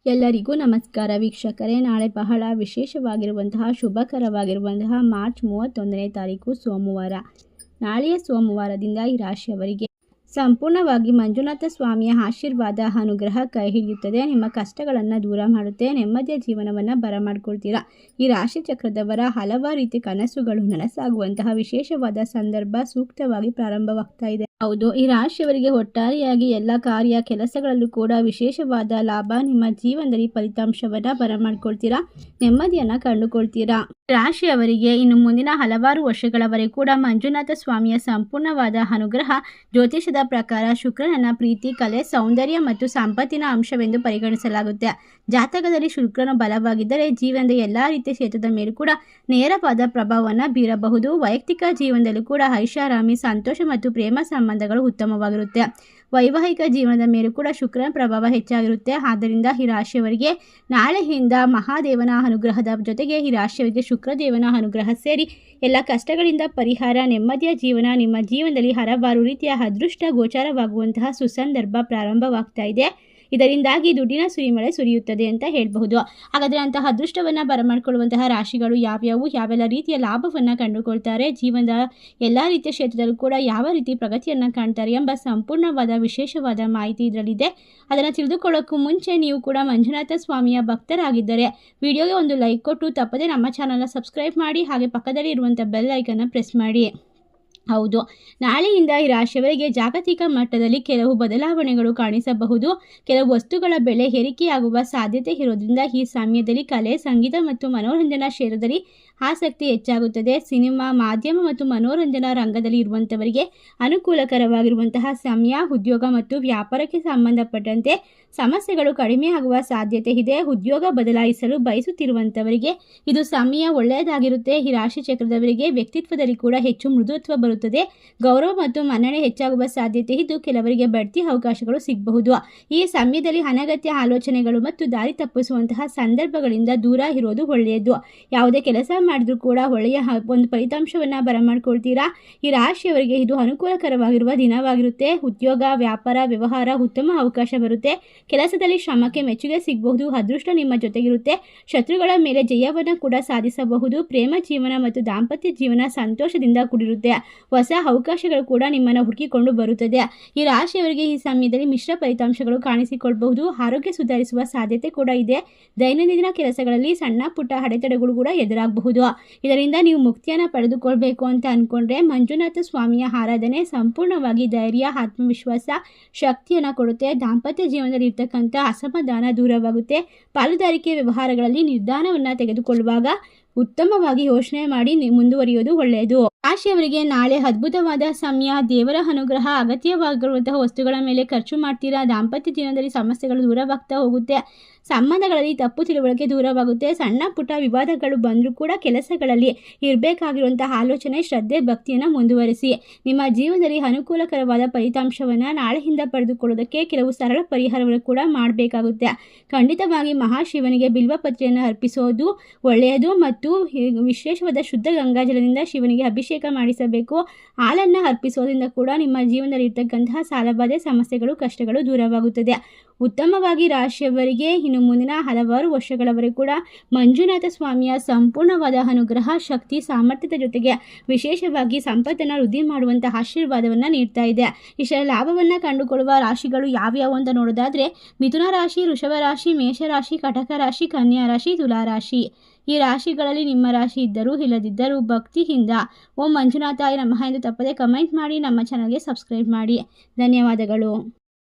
ಎಲ್ಲರಿಗೂ ನಮಸ್ಕಾರ ವೀಕ್ಷಕರೇ. ನಾಳೆ ಬಹಳ ವಿಶೇಷವಾಗಿರುವಂತಹ ಶುಭಕರವಾಗಿರುವಂತಹ ಮಾರ್ಚ್ 31ನೇ ತಾರೀಕು ಸೋಮವಾರ. ನಾಳೆಯ ಸೋಮವಾರದಿಂದ ಈ ರಾಶಿಯವರಿಗೆ ಸಂಪೂರ್ಣವಾಗಿ ಮಂಜುನಾಥ ಸ್ವಾಮಿಯ ಆಶೀರ್ವಾದ ಅನುಗ್ರಹ ಕೈ ಹಿಡಿಯುತ್ತದೆ. ನಿಮ್ಮ ಕಷ್ಟಗಳನ್ನು ದೂರ ಮಾಡುತ್ತೆ, ನೆಮ್ಮದಿಯ ಜೀವನವನ್ನು ಬರಮಾಡ್ಕೊಳ್ತೀರಾ. ಈ ರಾಶಿ ಚಕ್ರದವರ ಹಲವಾರು ರೀತಿ ಕನಸುಗಳು ನನಸಾಗುವಂತಹ ವಿಶೇಷವಾದ ಸಂದರ್ಭ ಸೂಕ್ತವಾಗಿ ಪ್ರಾರಂಭವಾಗ್ತಾ ಇದೆ. ಹೌದು, ಈ ರಾಶಿಯವರಿಗೆ ಒಟ್ಟಾರೆಯಾಗಿ ಎಲ್ಲ ಕಾರ್ಯ ಕೆಲಸಗಳಲ್ಲೂ ಕೂಡ ವಿಶೇಷವಾದ ಲಾಭ, ನಿಮ್ಮ ಜೀವನದಲ್ಲಿ ಫಲಿತಾಂಶವನ್ನು ಬರಮಾಡ್ಕೊಳ್ತೀರಾ, ನೆಮ್ಮದಿಯನ್ನು ಕಂಡುಕೊಳ್ತೀರಾ. ರಾಶಿಯವರಿಗೆ ಇನ್ನು ಮುಂದಿನ ಹಲವಾರು ವರ್ಷಗಳವರೆಗೂ ಕೂಡ ಮಂಜುನಾಥ ಸ್ವಾಮಿಯ ಸಂಪೂರ್ಣವಾದ ಅನುಗ್ರಹ ಜ್ಯೋತಿಷದ ಪ್ರಕಾರ ಶುಕ್ರನನ್ನ ಪ್ರೀತಿ, ಕಲೆ, ಸೌಂದರ್ಯ ಮತ್ತು ಸಂಪತ್ತಿನ ಅಂಶವೆಂದು ಪರಿಗಣಿಸಲಾಗುತ್ತೆ. ಜಾತಕದಲ್ಲಿ ಶುಕ್ರನು ಬಲವಾಗಿದ್ದರೆ ಜೀವನದ ಎಲ್ಲ ರೀತಿಯ ಕ್ಷೇತ್ರದ ಮೇಲೂ ಕೂಡ ನೇರವಾದ ಪ್ರಭಾವವನ್ನು ಬೀರಬಹುದು. ವೈಯಕ್ತಿಕ ಜೀವನದಲ್ಲೂ ಕೂಡ ಐಷಾರಾಮಿ, ಸಂತೋಷ ಮತ್ತು ಪ್ರೇಮ ಸಂಬಂಧಗಳು ಉತ್ತಮವಾಗಿರುತ್ತೆ. ವೈವಾಹಿಕ ಜೀವನದ ಮೇಲೂ ಕೂಡ ಶುಕ್ರನ ಪ್ರಭಾವ ಹೆಚ್ಚಾಗಿರುತ್ತೆ. ಆದ್ದರಿಂದ ಈ ರಾಶಿಯವರಿಗೆ ನಾಳೆಯಿಂದ ಮಹಾದೇವನ ಅನುಗ್ರಹದ ಜೊತೆಗೆ ಈ ರಾಶಿಯವರಿಗೆ ಶುಕ್ರದೇವನ ಅನುಗ್ರಹ ಸೇರಿ ಎಲ್ಲ ಕಷ್ಟಗಳಿಂದ ಪರಿಹಾರ, ನೆಮ್ಮದಿಯ ಜೀವನ, ನಿಮ್ಮ ಜೀವನದಲ್ಲಿ ಹಲವಾರು ರೀತಿಯ ಅದೃಷ್ಟ ಗೋಚಾರವಾಗುವಂತಹ ಸುಸಂದರ್ಭ ಪ್ರಾರಂಭವಾಗ್ತಾ ಇದೆ. ಇದರಿಂದಾಗಿ ದುಡ್ಡಿನ ಸುರಿಮಳೆ ಸುರಿಯುತ್ತದೆ ಅಂತ ಹೇಳಬಹುದು. ಹಾಗಾದರೆ ಅಂತಹ ಅದೃಷ್ಟವನ್ನು ಬರಮಾಡಿಕೊಳ್ಳುವಂತಹ ರಾಶಿಗಳು ಯಾವ್ಯಾವು, ಯಾವೆಲ್ಲ ರೀತಿಯ ಲಾಭವನ್ನು ಕಂಡುಕೊಳ್ತಾರೆ, ಜೀವನದ ಎಲ್ಲ ರೀತಿಯ ಕ್ಷೇತ್ರದಲ್ಲೂ ಕೂಡ ಯಾವ ರೀತಿ ಪ್ರಗತಿಯನ್ನು ಕಾಣ್ತಾರೆ ಎಂಬ ಸಂಪೂರ್ಣವಾದ ವಿಶೇಷವಾದ ಮಾಹಿತಿ ಇದರಲ್ಲಿದೆ. ಅದನ್ನು ತಿಳಿದುಕೊಳ್ಳೋಕ್ಕೂ ಮುಂಚೆ ನೀವು ಕೂಡ ಮಂಜುನಾಥ ಸ್ವಾಮಿಯ ಭಕ್ತರಾಗಿದ್ದರೆ ವಿಡಿಯೋಗೆ ಒಂದು ಲೈಕ್ ಕೊಟ್ಟು ತಪ್ಪದೆ ನಮ್ಮ ಚಾನಲ್ನ ಸಬ್ಸ್ಕ್ರೈಬ್ ಮಾಡಿ, ಹಾಗೆ ಪಕ್ಕದಲ್ಲಿ ಇರುವಂಥ ಬೆಲ್ ಐಕನ್ನ ಪ್ರೆಸ್ ಮಾಡಿ. ಹೌದು, ನಾಳೆಯಿಂದ ಈ ರಾಶಿಯವರಿಗೆ ಜಾಗತಿಕ ಮಟ್ಟದಲ್ಲಿ ಕೆಲವು ಬದಲಾವಣೆಗಳು ಕಾಣಿಸಬಹುದು. ಕೆಲವು ವಸ್ತುಗಳ ಬೆಲೆ ಏರಿಕೆಯಾಗುವ ಸಾಧ್ಯತೆ ಇರೋದ್ರಿಂದ ಈ ಸಮಯದಲ್ಲಿ ಕಲೆ, ಸಂಗೀತ ಮತ್ತು ಮನೋರಂಜನಾ ಕ್ಷೇತ್ರದಲ್ಲಿ ಆಸಕ್ತಿ ಹೆಚ್ಚಾಗುತ್ತದೆ. ಸಿನಿಮಾ, ಮಾಧ್ಯಮ ಮತ್ತು ಮನೋರಂಜನಾ ರಂಗದಲ್ಲಿ ಇರುವಂಥವರಿಗೆ ಅನುಕೂಲಕರವಾಗಿರುವಂತಹ ಸಮಯ. ಉದ್ಯೋಗ ಮತ್ತು ವ್ಯಾಪಾರಕ್ಕೆ ಸಂಬಂಧಪಟ್ಟಂತೆ ಸಮಸ್ಯೆಗಳು ಕಡಿಮೆಯಾಗುವ ಸಾಧ್ಯತೆ ಇದೆ. ಉದ್ಯೋಗ ಬದಲಾಯಿಸಲು ಬಯಸುತ್ತಿರುವಂಥವರಿಗೆ ಇದು ಸಮಯ ಒಳ್ಳೆಯದಾಗಿರುತ್ತೆ. ಈ ರಾಶಿ ಚಕ್ರದವರಿಗೆ ವ್ಯಕ್ತಿತ್ವದಲ್ಲಿ ಕೂಡ ಹೆಚ್ಚು ಮೃದುತ್ವ ಬರುತ್ತದೆ. ಗೌರವ ಮತ್ತು ಮನ್ನಣೆ ಹೆಚ್ಚಾಗುವ ಸಾಧ್ಯತೆ ಇದ್ದು ಕೆಲವರಿಗೆ ಬಡ್ತಿ ಅವಕಾಶಗಳು ಸಿಗಬಹುದು. ಈ ಸಮಯದಲ್ಲಿ ಅನಗತ್ಯ ಆಲೋಚನೆಗಳು ಮತ್ತು ದಾರಿ ತಪ್ಪಿಸುವಂತಹ ಸಂದರ್ಭಗಳಿಂದ ದೂರ ಇರೋದು ಒಳ್ಳೆಯದು. ಯಾವುದೇ ಕೆಲಸ ಮಾಡಿದ್ರೂ ಕೂಡ ಒಳ್ಳೆಯ ಒಂದು ಫಲಿತಾಂಶವನ್ನು ಬರಮಾಡ್ಕೊಳ್ತೀರಾ. ಈ ರಾಶಿಯವರಿಗೆ ಇದು ಅನುಕೂಲಕರವಾಗಿರುವ ದಿನವಾಗಿರುತ್ತೆ. ಉದ್ಯೋಗ, ವ್ಯಾಪಾರ, ವ್ಯವಹಾರ ಉತ್ತಮ ಅವಕಾಶ ಬರುತ್ತೆ. ಕೆಲಸದಲ್ಲಿ ಶ್ರಮಕ್ಕೆ ಮೆಚ್ಚುಗೆ ಸಿಗಬಹುದು. ಅದೃಷ್ಟ ನಿಮ್ಮ ಜೊತೆಗಿರುತ್ತೆ. ಶತ್ರುಗಳ ಮೇಲೆ ಜಯವನ್ನು ಕೂಡ ಸಾಧಿಸಬಹುದು. ಪ್ರೇಮ ಜೀವನ ಮತ್ತು ದಾಂಪತ್ಯ ಜೀವನ ಸಂತೋಷದಿಂದ ಕೂಡಿರುತ್ತೆ. ಹೊಸ ಅವಕಾಶಗಳು ಕೂಡ ನಿಮ್ಮನ್ನು ಹುಡುಕಿಕೊಂಡು ಬರುತ್ತದೆ. ಈ ರಾಶಿಯವರಿಗೆ ಈ ಸಮಯದಲ್ಲಿ ಮಿಶ್ರ ಫಲಿತಾಂಶಗಳು ಕಾಣಿಸಿಕೊಳ್ಳಬಹುದು. ಆರೋಗ್ಯ ಸುಧಾರಿಸುವ ಸಾಧ್ಯತೆ ಕೂಡ ಇದೆ. ದೈನಂದಿನ ಕೆಲಸಗಳಲ್ಲಿ ಸಣ್ಣ ಪುಟ್ಟ ಅಡೆತಡೆಗಳು ಕೂಡ ಎದುರಾಗಬಹುದು. ಇದರಿಂದ ನೀವು ಮುಕ್ತಿಯನ್ನು ಪಡೆದುಕೊಳ್ಬೇಕು ಅಂತ ಅಂದ್ಕೊಂಡ್ರೆ ಮಂಜುನಾಥ ಸ್ವಾಮಿಯ ಆರಾಧನೆ ಸಂಪೂರ್ಣವಾಗಿ ಧೈರ್ಯ, ಆತ್ಮವಿಶ್ವಾಸ, ಶಕ್ತಿಯನ್ನು ಕೊಡುತ್ತೆ. ದಾಂಪತ್ಯ ಜೀವನದಲ್ಲಿ ಇರ್ತಕ್ಕಂಥ ಅಸಮಾಧಾನ ದೂರವಾಗುತ್ತೆ. ಪಾಲುದಾರಿಕೆ ವ್ಯವಹಾರಗಳಲ್ಲಿ ನಿರ್ಧಾರವನ್ನು ತೆಗೆದುಕೊಳ್ಳುವಾಗ ಉತ್ತಮವಾಗಿ ಯೋಚನೆ ಮಾಡಿ ಮುಂದುವರಿಯೋದು ಒಳ್ಳೆಯದು. ರಾಶಿಯವರಿಗೆ ನಾಳೆ ಅದ್ಭುತವಾದ ಸಮಯ. ದೇವರ ಅನುಗ್ರಹ, ಅಗತ್ಯವಾಗಿರುವಂತಹ ವಸ್ತುಗಳ ಮೇಲೆ ಖರ್ಚು ಮಾಡ್ತೀರಾ. ದಾಂಪತ್ಯ ಜೀವನದಲ್ಲಿ ಸಮಸ್ಯೆಗಳು ದೂರವಾಗ್ತಾ ಹೋಗುತ್ತೆ. ಸಂಬಂಧಗಳಲ್ಲಿ ತಪ್ಪು ತಿಳುವಳಿಕೆ ದೂರವಾಗುತ್ತೆ. ಸಣ್ಣ ಪುಟ್ಟ ವಿವಾದಗಳು ಬಂದರೂ ಕೂಡ ಕೆಲಸಗಳಲ್ಲಿ ಇರಬೇಕಾಗಿರುವಂತಹ ಆಲೋಚನೆ, ಶ್ರದ್ಧೆ, ಭಕ್ತಿಯನ್ನು ಮುಂದುವರಿಸಿ. ನಿಮ್ಮ ಜೀವನದಲ್ಲಿ ಅನುಕೂಲಕರವಾದ ಫಲಿತಾಂಶವನ್ನು ನಾಳೆಯಿಂದ ಪಡೆದುಕೊಳ್ಳೋದಕ್ಕೆ ಕೆಲವು ಸರಳ ಪರಿಹಾರವನ್ನು ಕೂಡ ಮಾಡಬೇಕಾಗುತ್ತೆ. ಖಂಡಿತವಾಗಿ ಮಹಾಶಿವನಿಗೆ ಬಿಲ್ವಪತ್ರೆಯನ್ನು ಅರ್ಪಿಸೋದು ಒಳ್ಳೆಯದು ಮತ್ತು ವಿಶೇಷವಾದ ಶುದ್ಧ ಗಂಗಾಜಲದಿಂದ ಶಿವನಿಗೆ ಅಭಿಷೇಕ ಮಾಡಿಸಬೇಕು. ಹಾಲನ್ನು ಅರ್ಪಿಸೋದ್ರಿಂದ ಕೂಡ ನಿಮ್ಮ ಜೀವನದಲ್ಲಿ ಇರ್ತಕ್ಕಂತಹ ಸಾಲಬಾಧೆ, ಸಮಸ್ಯೆಗಳು, ಕಷ್ಟಗಳು ದೂರವಾಗುತ್ತದೆ. ಉತ್ತಮವಾಗಿ ರಾಶಿಯವರಿಗೆ ಇನ್ನು ಮುಂದಿನ ಹಲವಾರು ವರ್ಷಗಳವರೆಗೂ ಕೂಡ ಮಂಜುನಾಥ ಸ್ವಾಮಿಯ ಸಂಪೂರ್ಣವಾದ ಅನುಗ್ರಹ, ಶಕ್ತಿ, ಸಾಮರ್ಥ್ಯದ ಜೊತೆಗೆ ವಿಶೇಷವಾಗಿ ಸಂಪತ್ತನ್ನು ವೃದ್ಧಿ ಮಾಡುವಂತಹ ಆಶೀರ್ವಾದವನ್ನು ನೀಡ್ತಾ ಇದೆ. ಇಷ್ಟರ ಲಾಭವನ್ನು ಕಂಡುಕೊಳ್ಳುವ ರಾಶಿಗಳು ಯಾವ್ಯಾವು ಅಂತ ನೋಡೋದಾದರೆ ಮಿಥುನ ರಾಶಿ, ವೃಷಭ ರಾಶಿ, ಮೇಷರಾಶಿ, ಕಟಕ ರಾಶಿ, ಕನ್ಯಾ ರಾಶಿ, ತುಲಾ ರಾಶಿ. ಈ ರಾಶಿಗಳಲ್ಲಿ ನಿಮ್ಮ ರಾಶಿ ಇದ್ದರೂ ಇಲ್ಲದಿದ್ದರೂ ಭಕ್ತಿಯಿಂದ ಓಂ ಮಂಜುನಾಥಾಯ ನಮಃ ಎಂದು ತಪ್ಪದೆ ಕಮೆಂಟ್ ಮಾಡಿ ನಮ್ಮ ಚಾನಲ್ಗೆ ಸಬ್ಸ್ಕ್ರೈಬ್ ಮಾಡಿ. ಧನ್ಯವಾದಗಳು.